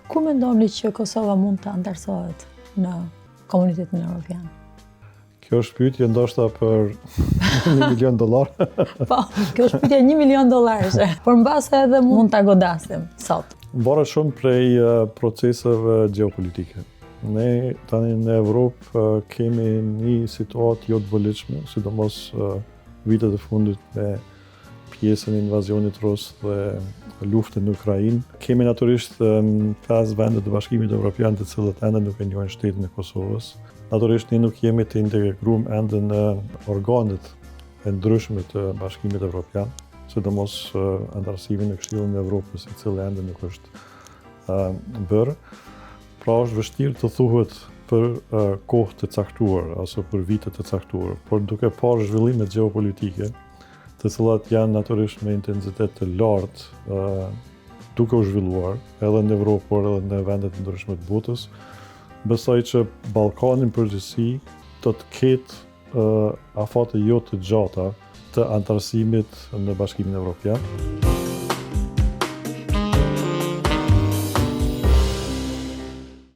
Ku mendoni që Kosova mund të antarësohet në komunitetin evropian? Kjo është pyetje ndoshta për $1 milion. Po, kjo është pyetje $1 milion, por mbase edhe mund ta godasim sot. Varet shumë prej proceseve gjeopolitike. Ne tani në Evropë kemi një situatë jo të vëllitshme, sidomos vitet e fundit me pjesën e invazionit rus dhe luftën në Ukrainë. Kemi natyrisht 5 vende të Bashkimit Evropian të cilët ende nuk e njohin shtetin e Kosovës. Natyrisht ne nuk jemi të integruar ende në organet e ndryshme të Bashkimit Evropian, sidomos antarësimi në Këshillin e Evropës, i cili ende nuk është bërë. Pra është vështirë të thuhet për kohë të caktuar, ose për vite të caktuar, por duke parë zhvillimet gjeopolitike, të cilat janë natyrisht me intensitet të lartë, duke u zhvilluar edhe në Evropë, por edhe në vendet të ndryshme të botës, besoj që Ballkani përgjithësi do të ketë afate jo të gjata të antarësimit në Bashkimin Evropian.